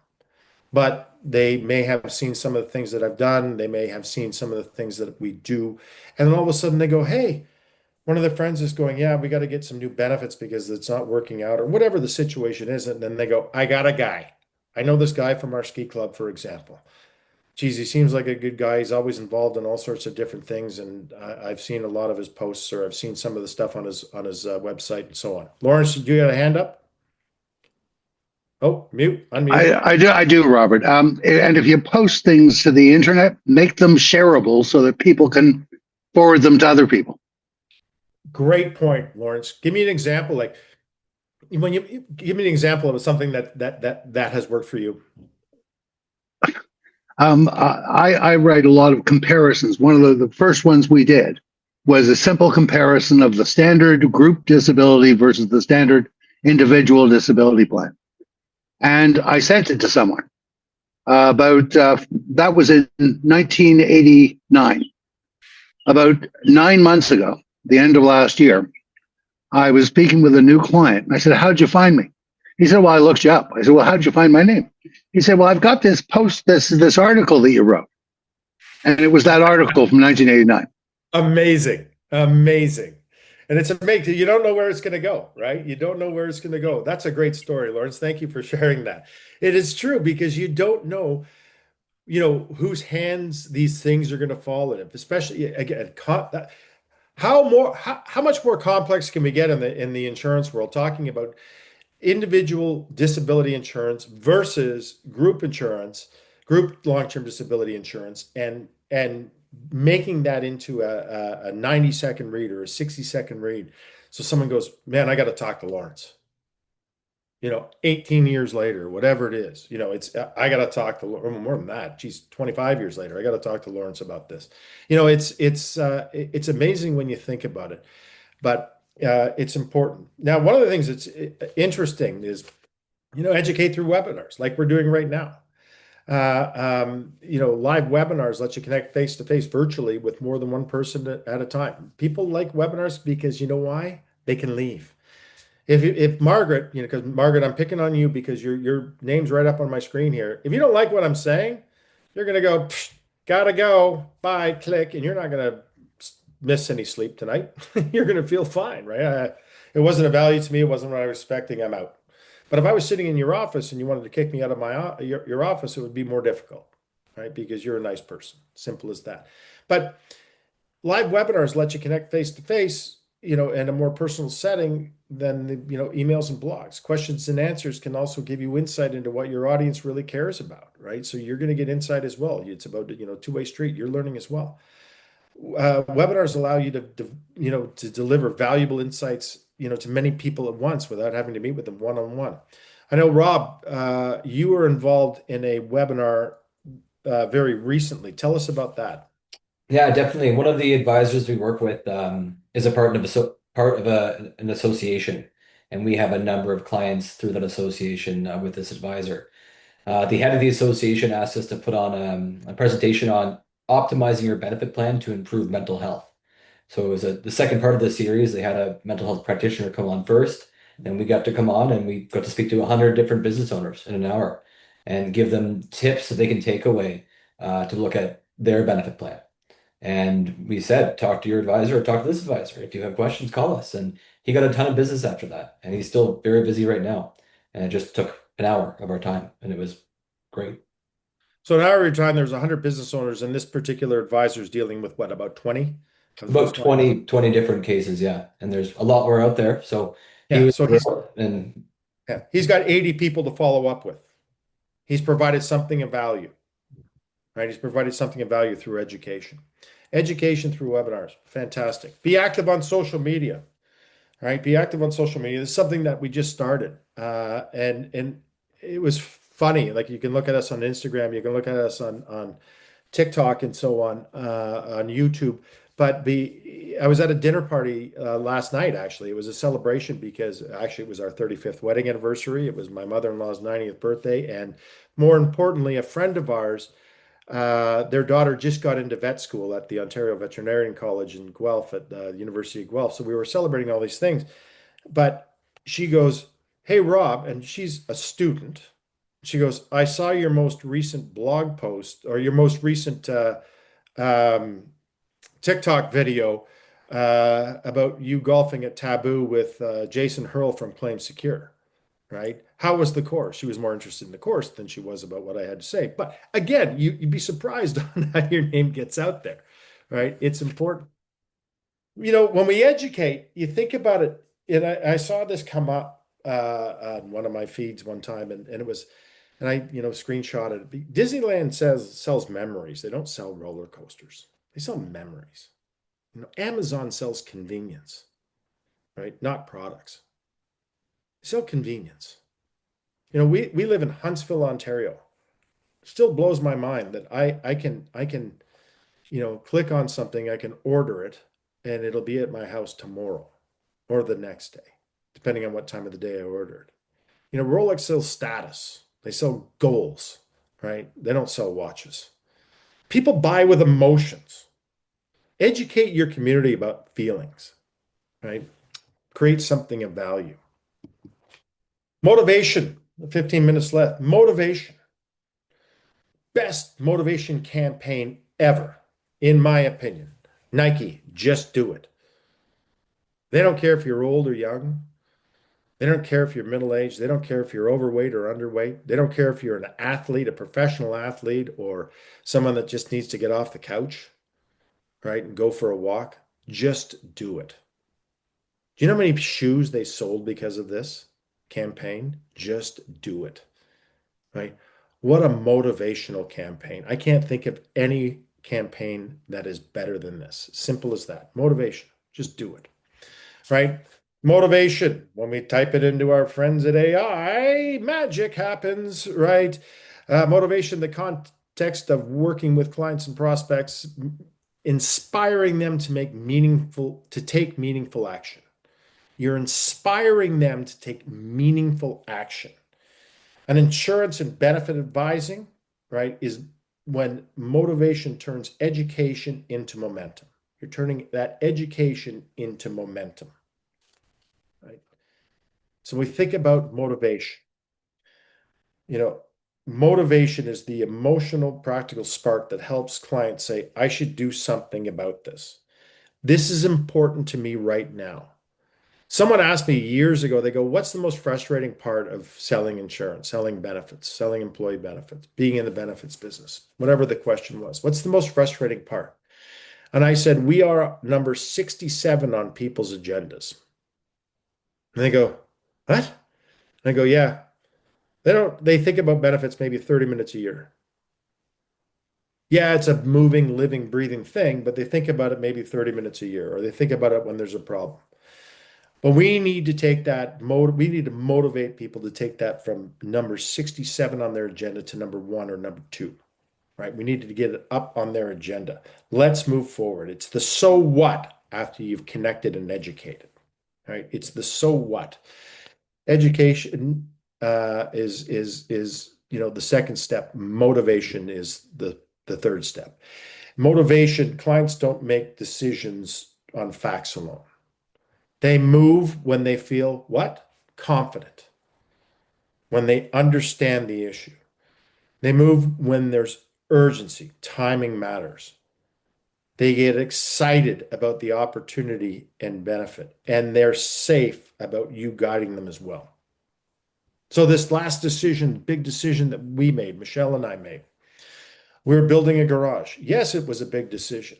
but they may have seen some of the things that I've done. They may have seen some of the things that we do. And then all of a sudden they go, hey, one of their friends is going, yeah, we got to get some new benefits because it's not working out or whatever the situation is. And then they go, I got a guy. I know this guy from our ski club, for example. Geez, he seems like a good guy. He's always involved in all sorts of different things. And I've seen a lot of his posts, or I've seen some of the stuff on his website and so on. Lawrence, you got a hand up? Oh, mute, unmute. I do, Robert. And if you post things to the internet, make them shareable so that people can forward them to other people. Great point, Lawrence. Give me an example. Like when you give me an example of something that has worked for you. I write a lot of comparisons. One of the first ones we did was a simple comparison of the standard group disability versus the standard individual disability plan. And I sent it to someone that was in 1989. About 9 months ago, the end of last year, I was speaking with a new client. I said, how'd you find me? He said, well, I looked you up. I said, well, how'd you find my name? He said, well, I've got this this article that you wrote. And it was that article from 1989. Amazing. Amazing. And it's amazing. You don't know where it's going to go, right? You don't know where it's going to go. That's a great story, Lawrence. Thank you for sharing that. It is true because you don't know, whose hands these things are going to fall in. Especially again, how much more complex can we get in the insurance world? Talking about individual disability insurance versus group insurance, group long-term disability insurance, and making that into a 90-second read or a 60-second read. So someone goes, man, I got to talk to Lawrence. 18 years later, whatever it is, I got to talk to more than that. Geez, 25 years later, I got to talk to Lawrence about this. It's amazing when you think about it, but it's important. Now, one of the things that's interesting is, educate through webinars like we're doing right now. Live webinars let you connect face to face virtually with more than one person at a time. People like webinars because you know why? they can leave. If Margaret, because Margaret, I'm picking on you because your name's right up on my screen here. If you don't like what I'm saying, you're gonna go, "Psh, gotta go, bye, click," and you're not gonna miss any sleep tonight. You're gonna feel fine, right? It wasn't a value to me. It wasn't what I was expecting. I'm out. But if I was sitting in your office and you wanted to kick me out of your office, it would be more difficult, right? Because you're a nice person. Simple as that. But live webinars let you connect face to face, in a more personal setting than emails and blogs. Questions and answers can also give you insight into what your audience really cares about, right? So you're going to get insight as well. It's about, two-way street. You're learning as well. Webinars allow you to deliver valuable insights, to many people at once without having to meet with them one-on-one. I know, Rob, you were involved in a webinar very recently. Tell us about that. Yeah, definitely. One of the advisors we work with is a part of an association, and we have a number of clients through that association with this advisor. The head of the association asked us to put on a presentation on optimizing your benefit plan to improve mental health. So it was the second part of the series. They had a mental health practitioner come on first, and we got to come on and we got to speak to 100 different business owners in an hour and give them tips that they can take away to look at their benefit plan. And we said, talk to your advisor or talk to this advisor. If you have questions, call us. And he got a ton of business after that. And he's still very busy right now. And it just took an hour of our time, and it was great. So now every time there's 100 business owners, and this particular advisor is dealing with what, about 20 of those About clients? 20 different cases, yeah. And there's a lot more out there. So he Yeah. was So and he's got 80 people to follow up with. He's provided something of value, right? He's provided something of value through education. Education through webinars. Fantastic. Be active on social media, right? Be active on social media. This is something that we just started. And it was funny. Like, you can look at us on Instagram, you can look at us on TikTok and so on YouTube. But I was at a dinner party last night, actually. It was a celebration because actually it was our 35th wedding anniversary. It was my mother-in-law's 90th birthday. And more importantly, a friend of ours, their daughter just got into vet school at the Ontario Veterinarian College in Guelph at the University of Guelph. So we were celebrating all these things. But she goes, "Hey, Rob," and she's a student. She goes, "I saw your most recent blog post or your most recent um, TikTok video about you golfing at Taboo with Jason Hurl from Claim Secure, right? How was the course?" She was more interested in the course than she was about what I had to say. But again, you'd be surprised on how your name gets out there, right? It's important. When we educate, you think about it, and I saw this come up on one of my feeds one time, and it was, and I, screenshotted it. Disneyland sells memories. They don't sell roller coasters. They sell memories. Amazon sells convenience, right? Not products. They sell convenience. We live in Huntsville, Ontario. It still blows my mind that I can click on something, I can order it, and it'll be at my house tomorrow or the next day, depending on what time of the day I ordered. Rolex sells status. They sell goals, right? They don't sell watches. People buy with emotions. Educate your community about feelings, right? Create something of value. Motivation. 15 minutes left. Motivation. Best motivation campaign ever, in my opinion. Nike, just do it. They don't care if you're old or young. They don't care if you're middle-aged. They don't care if you're overweight or underweight. They don't care if you're an athlete, a professional athlete, or someone that just needs to get off the couch, right, and go for a walk. Just do it. Do you know how many shoes they sold because of this campaign? Just do it, right? What a motivational campaign. I can't think of any campaign that is better than this. Simple as that. Motivation. Just do it, right? Motivation. When we type it into our friends at AI, magic happens, right? Motivation, the context of working with clients and prospects, inspiring them to take meaningful action. You're inspiring them to take meaningful action. And insurance and benefit advising, right, is when motivation turns education into momentum. You're turning that education into momentum. So we think about motivation. Motivation is the emotional, practical spark that helps clients say, I should do something about this. This is important to me right now. Someone asked me years ago, they go, what's the most frustrating part of selling insurance, selling benefits, selling employee benefits, being in the benefits business? Whatever the question was, what's the most frustrating part? And I said, we are number 67 on people's agendas. And they go, what? And I go, yeah. They think about benefits maybe 30 minutes a year. Yeah, it's a moving, living, breathing thing, but they think about it maybe 30 minutes a year, or they think about it when there's a problem. But we need to take that we need to motivate people to take that from number 67 on their agenda to number 1 or number 2, right? We need to get it up on their agenda. Let's move forward. It's the so what after you've connected and educated, right? It's the so what. Education is the second step. Motivation is the third step. Motivation, clients don't make decisions on facts alone. They move when they feel what? Confident. When they understand the issue. They move when there's urgency. Timing matters. They get excited about the opportunity and benefit, and they're safe about you guiding them as well. So this last decision, big decision that we made, Michelle and I made, we're building a garage. Yes, it was a big decision.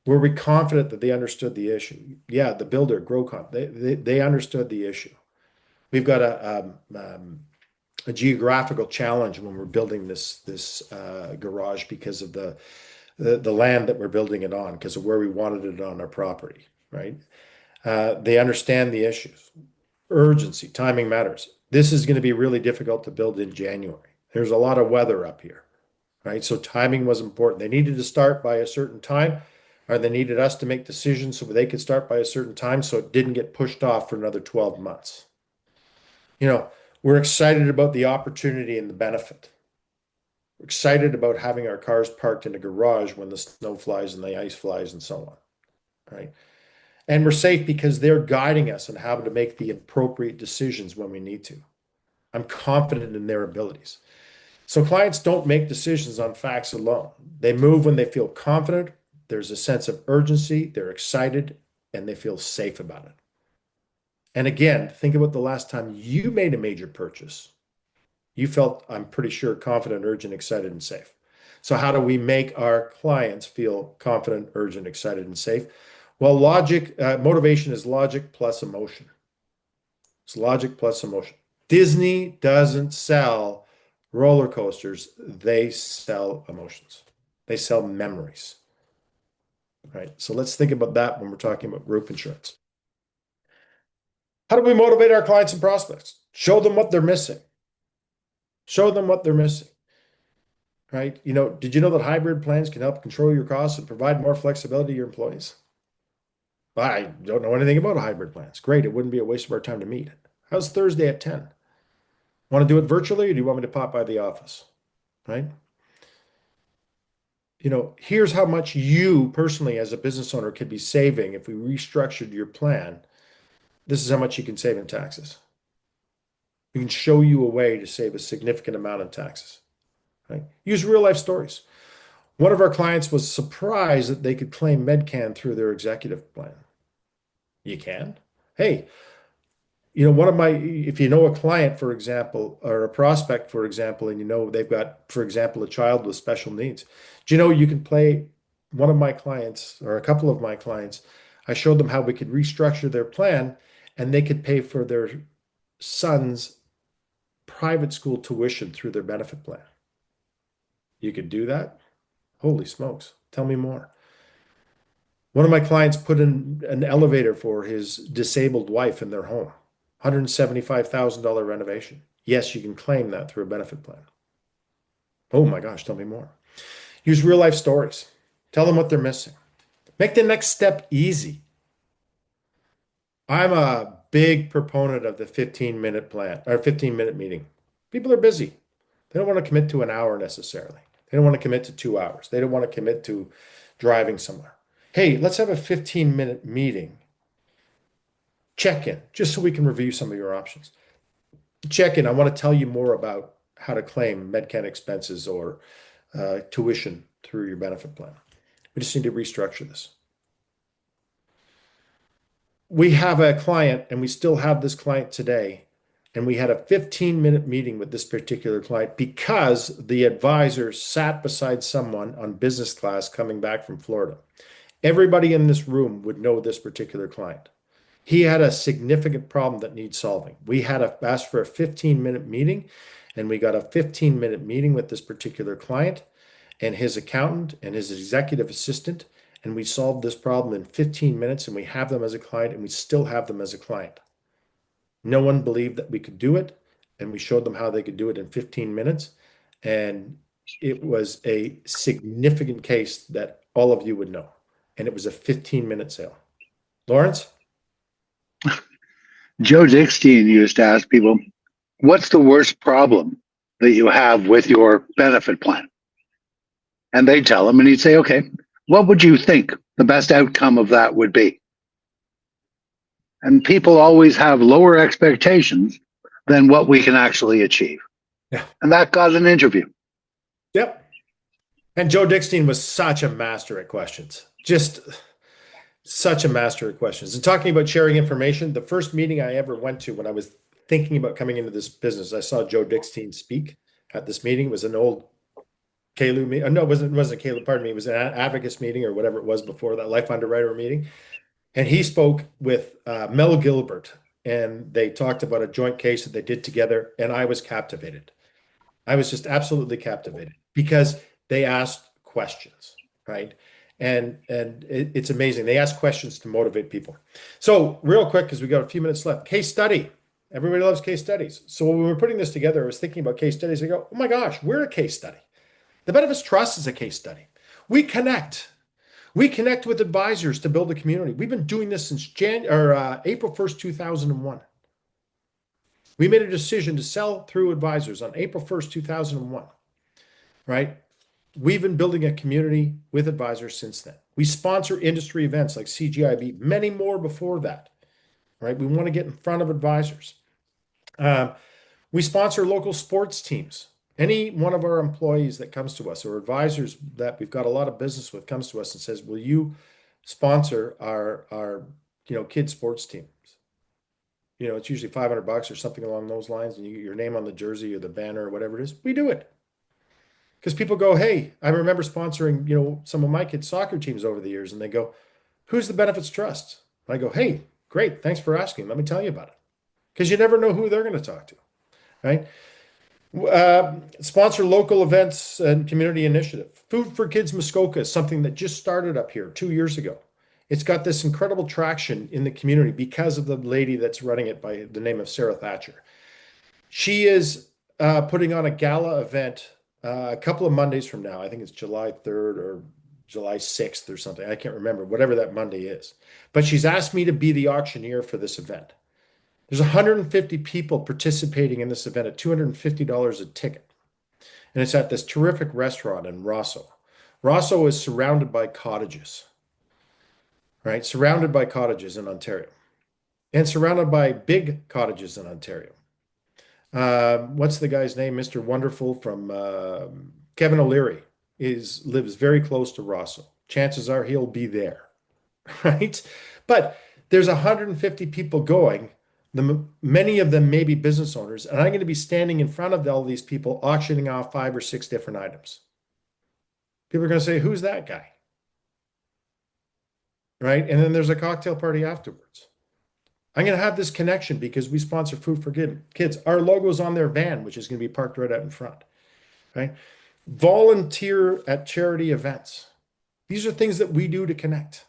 Were we confident that they understood the issue? Yeah, the builder, Grocon, they understood the issue. We've got a geographical challenge when we're building this garage because of the land that we're building it on, because of where we wanted it on our property, right? They understand the issues. Urgency, timing matters. This is going to be really difficult to build in January. There's a lot of weather up here, right? So timing was important. They needed to start by a certain time, or they needed us to make decisions so they could start by a certain time so it didn't get pushed off for another 12 months. We're excited about the opportunity and the benefit. We're excited about having our cars parked in a garage when the snow flies and the ice flies and so on, right? And we're safe because they're guiding us on how to make the appropriate decisions when we need to. I'm confident in their abilities. So clients don't make decisions on facts alone. They move when they feel confident, there's a sense of urgency, they're excited, and they feel safe about it. And again, think about the last time you made a major purchase. You felt, I'm pretty sure, confident, urgent, excited, and safe. So how do we make our clients feel confident, urgent, excited, and safe? Well, motivation is logic plus emotion. It's logic plus emotion. Disney doesn't sell roller coasters. They sell emotions. They sell memories, right? So let's think about that when we're talking about group insurance. How do we motivate our clients and prospects? Show them what they're missing. Show them what they're missing, right? Did you know that hybrid plans can help control your costs and provide more flexibility to your employees? Well, I don't know anything about hybrid plans. Great. It wouldn't be a waste of our time to meet. How's Thursday at 10? Want to do it virtually or do you want me to pop by the office? Right? Here's how much you personally as a business owner could be saving if we restructured your plan. This is how much you can save in taxes. We can show you a way to save a significant amount in taxes. Right? Use real life stories. One of our clients was surprised that they could claim Medcan through their executive plan. You can? Hey, if you know a client, for example, or a prospect, for example, and they've got, for example, a child with special needs, do you know you can play one of my clients or a couple of my clients? I showed them how we could restructure their plan and they could pay for their son's private school tuition through their benefit plan. You could do that? Holy smokes. Tell me more. One of my clients put in an elevator for his disabled wife in their home. $175,000 renovation. Yes, you can claim that through a benefit plan. Oh my gosh, tell me more. Use real life stories. Tell them what they're missing. Make the next step easy. I'm a big proponent of the 15-minute plan or 15-minute meeting. People are busy. They don't want to commit to an hour necessarily. They don't want to commit to 2 hours. They don't want to commit to driving somewhere. Hey, let's have a 15-minute meeting check in, just so we can review some of your options. Check in. I want to tell you more about how to claim MedCan expenses or tuition through your benefit plan. We just need to restructure this. We have a client, and we still have this client today, and we had a 15-minute meeting with this particular client because the advisor sat beside someone on business class coming back from Florida. Everybody in this room would know this particular client. He had a significant problem that needs solving. We had asked for a 15-minute meeting, and we got a 15-minute meeting with this particular client and his accountant and his executive assistant, and we solved this problem in 15 minutes, and we have them as a client, and we still have them as a client. No one believed that we could do it, and we showed them how they could do it in 15 minutes, and it was a significant case that all of you would know, and it was a 15-minute sale. Lawrence? Joe Dickstein used to ask people, what's the worst problem that you have with your benefit plan? And they'd tell him, and he'd say, okay, what would you think the best outcome of that would be? And people always have lower expectations than what we can actually achieve. Yeah. And that got an interview. Yep. And Joe Dickstein was such a master at questions. Just such a master at questions. And talking about sharing information, the first meeting I ever went to when I was thinking about coming into this business, I saw Joe Dickstein speak at this meeting. It was an old KLU meeting. No, it wasn't KLU, pardon me. It was an advocates meeting or whatever it was before that, life underwriter meeting. And he spoke with Mel Gilbert, and they talked about a joint case that they did together. And I was captivated. I was just absolutely captivated because they asked questions, right? And it's amazing. They ask questions to motivate people. So real quick, because we got a few minutes left, case study. Everybody loves case studies. So when we were putting this together, I was thinking about case studies. I go, oh my gosh, we're a case study. The Benefits Trust is a case study. We connect. We connect with advisors to build a community. We've been doing this since April 1st, 2001. We made a decision to sell through advisors on April 1st, 2001, right? We've been building a community with advisors since then. We sponsor industry events like CGIB, many more before that, right? We want to get in front of advisors. We sponsor local sports teams. Any one of our employees that comes to us or advisors that we've got a lot of business with comes to us and says, will you sponsor our kids sports teams? It's usually $500 or something along those lines, and you get your name on the jersey or the banner or whatever it is. We do it. Because people go, hey, I remember sponsoring, some of my kids' soccer teams over the years, and they go, who's the Benefits Trust? And I go, hey, great, thanks for asking. Let me tell you about it. Because you never know who they're going to talk to, right? Sponsor local events and community initiative. Food for Kids Muskoka is something that just started up here 2 years ago. It's got this incredible traction in the community because of the lady that's running it by the name of Sarah Thatcher. She is putting on a gala event a couple of Mondays from now. I think it's July 3rd or July 6th or something. I can't remember, whatever that Monday is. But she's asked me to be the auctioneer for this event. There's 150 people participating in this event at $250 a ticket. And it's at this terrific restaurant in Rosso. Rosso is surrounded by cottages, right? Surrounded by cottages in Ontario and surrounded by big cottages in Ontario. What's the guy's name? Mr. Wonderful from Kevin O'Leary lives very close to Rosso. Chances are he'll be there, right? But there's 150 people going. Many of them may be business owners, and I'm going to be standing in front of all these people auctioning off 5 or 6 different items. People are going to say, who's that guy? Right? And then there's a cocktail party afterwards. I'm going to have this connection because we sponsor Food for Kids. Our logo's on their van, which is going to be parked right out in front. Right? Volunteer at charity events. These are things that we do to connect.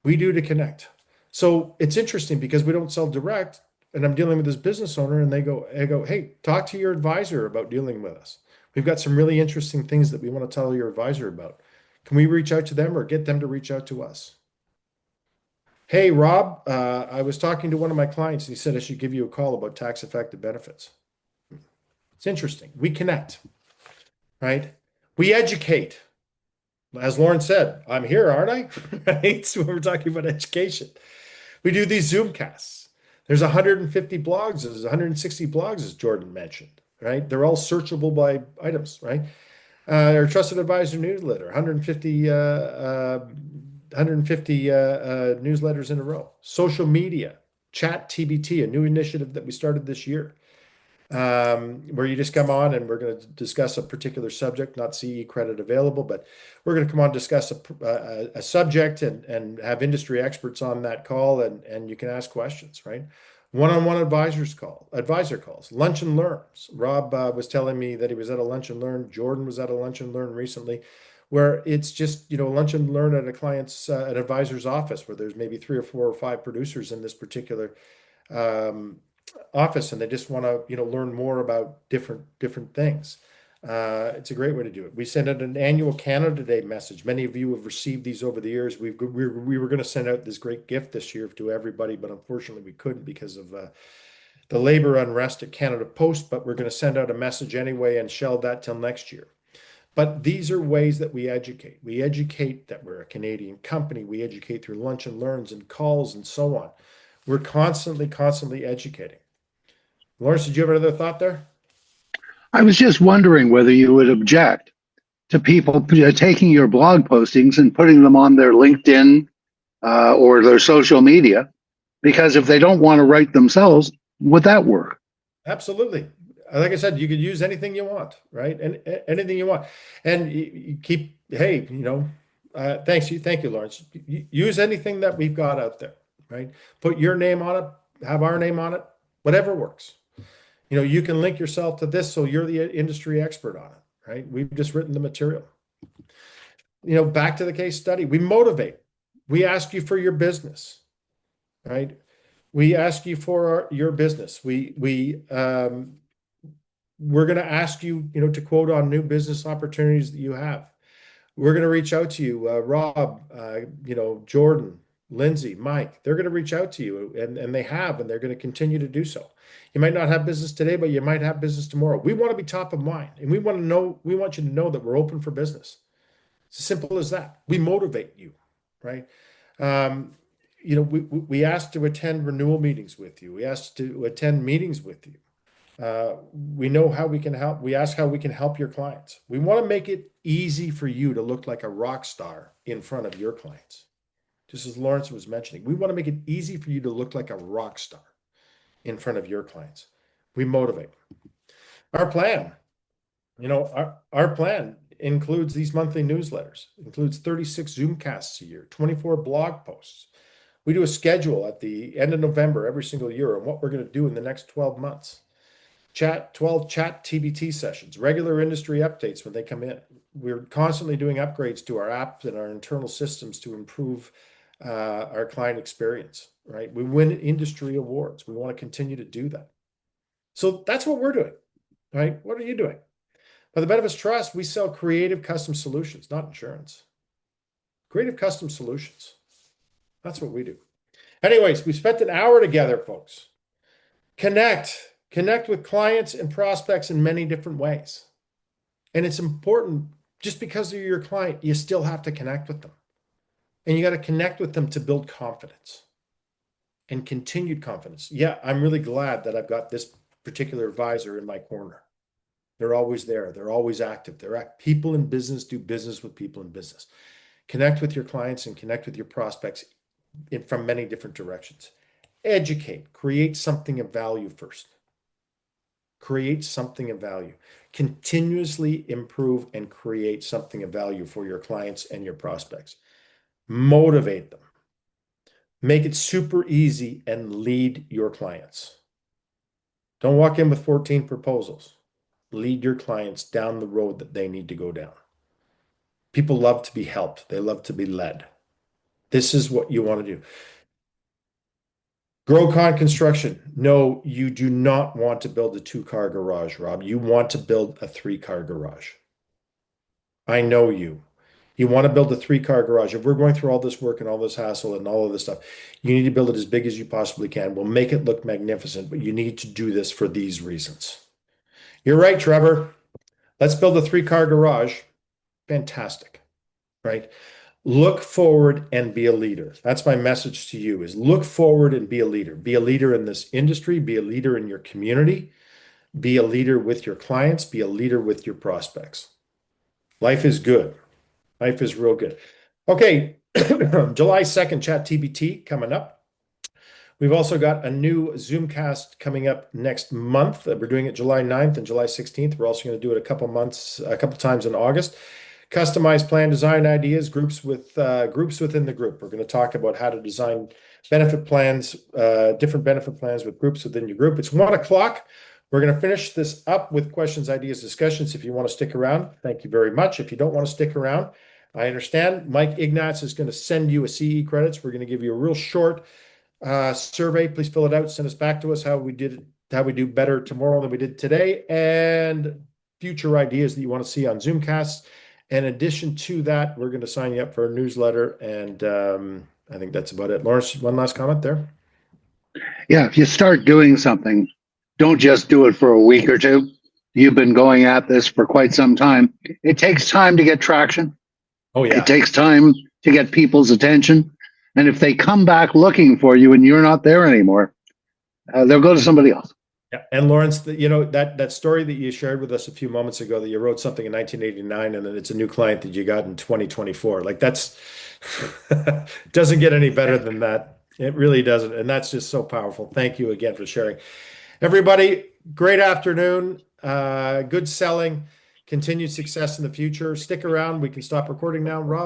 We do to connect. So it's interesting because we don't sell direct, and I'm dealing with this business owner, and I go, hey, talk to your advisor about dealing with us. We've got some really interesting things that we want to tell your advisor about. Can we reach out to them or get them to reach out to us? Hey, Rob, I was talking to one of my clients, and he said I should give you a call about tax-effective benefits. It's interesting. We connect, right? We educate. As Lauren said, I'm here, aren't I? Right? So we're talking about education. We do these Zoomcasts. There's 150 blogs, there's 160 blogs, as Jordan mentioned, right? They're all searchable by items, right? Our Trusted Advisor newsletter, 150 newsletters in a row. Social media, Chat TBT, a new initiative that we started this year, where you just come on and we're going to discuss a particular subject, not CE credit available, but we're going to come on and discuss a subject and have industry experts on that call, and you can ask questions, right? One-on-one advisor calls, lunch and learns. Rob was telling me that he was at a lunch and learn. Jordan was at a lunch and learn recently, where it's just, lunch and learn at a client's, an advisor's office, where there's maybe 3 or 4 or 5 producers in this particular um, office, and they just want to, learn more about different things. It's a great way to do it. We send out an annual Canada Day message. Many of you have received these over the years. We were going to send out this great gift this year to everybody, but unfortunately we couldn't because of the labor unrest at Canada Post. But we're going to send out a message anyway and shelve that till next year. But these are ways that we educate. We educate that we're a Canadian company. We educate through lunch and learns and calls and so on. We're constantly educating. Lawrence, did you have another thought there? I was just wondering whether you would object to people taking your blog postings and putting them on their LinkedIn or their social media, because if they don't want to write themselves, would that work? Absolutely. Like I said, you could use anything you want, right? And anything you want, and you keep. Hey, thank you, Lawrence. Use anything that we've got out there, right? Put your name on it, have our name on it, whatever works. You can link yourself to this, so you're the industry expert on it, right? We've just written the material. Back to the case study, we motivate. We ask you for your business, right? We ask you for your business. We're going to ask you, to quote on new business opportunities that you have. We're going to reach out to you, Rob, Jordan, Lindsay, Mike. They're going to reach out to you, and they have, and they're going to continue to do so. You might not have business today, but you might have business tomorrow. We want to be top of mind, and we want you to know that we're open for business. It's as simple as that. We motivate you, right? We ask to attend renewal meetings with you. We ask to attend meetings with you. We know how we can help. We ask how we can help your clients. We want to make it easy for you to look like a rock star in front of your clients. Just as Lawrence was mentioning, we want to make it easy for you to look like a rock star in front of your clients. We motivate. Our plan, our plan includes these monthly newsletters, includes 36 Zoomcasts a year, 24 blog posts. We do a schedule at the end of November every single year on what we're going to do in the next 12 months. 12 chat TBT sessions, regular industry updates when they come in. We're constantly doing upgrades to our apps and our internal systems to improve our client experience, right? We win industry awards. We want to continue to do that. So that's what we're doing, right? What are you doing? By the Benefits Trust, we sell creative custom solutions, not insurance. Creative custom solutions. That's what we do. Anyways, we spent an hour together, folks. Connect with clients and prospects in many different ways. And it's important, just because they're your client, you still have to connect with them. And you got to connect with them to build confidence and continued confidence. Yeah, I'm really glad that I've got this particular advisor in my corner. They're always there. They're always active. People in business do business with people in business. Connect with your clients and connect with your prospects from many different directions. Educate, create something of value first. Create something of value. Continuously improve and create something of value for your clients and your prospects. Motivate them. Make it super easy and lead your clients. Don't walk in with 14 proposals. Lead your clients down the road that they need to go down. People love to be helped. They love to be led. This is what you want to do. Grocon Construction. No, you do not want to build a 2-car garage, Rob. You want to build a 3-car garage. I know you. You want to build a 3-car garage. If we're going through all this work and all this hassle and all of this stuff, you need to build it as big as you possibly can. We'll make it look magnificent, but you need to do this for these reasons. You're right, Trevor. Let's build a 3-car garage. Fantastic, right? Look forward and be a leader. That's my message to you is look forward and be a leader. Be a leader in this industry, be a leader in your community, be a leader with your clients, be a leader with your prospects. Life is good. Life is real good. Okay, July 2nd, Chat TBT coming up. We've also got a new Zoomcast coming up next month. We're doing it July 9th and July 16th. We're also going to do it a couple times in August. Customized plan design ideas, groups within the group. We're going to talk about how to design benefit plans, different benefit plans with groups within your group. It's 1 o'clock. We're going to finish this up with questions, ideas, discussions. If you want to stick around, thank you very much. If you don't want to stick around, I understand. Mike Ignatz is going to send you a CE credits. We're going to give you a real short survey. Please fill it out. Send us back to us how we do better tomorrow than we did today, and future ideas that you want to see on Zoomcasts. In addition to that, we're going to sign you up for a newsletter, and I think that's about it. Lawrence, one last comment there? Yeah, if you start doing something, don't just do it for a week or two. You've been going at this for quite some time. It takes time to get traction. Oh, yeah. It takes time to get people's attention. And if they come back looking for you and you're not there anymore, they'll go to somebody else. Yeah. And Lawrence, that story that you shared with us a few moments ago, that you wrote something in 1989 and then it's a new client that you got in 2024. Like that's doesn't get any better than that. It really doesn't. And that's just so powerful. Thank you again for sharing. Everybody, great afternoon. Good selling, continued success in the future. Stick around. We can stop recording now, Rob.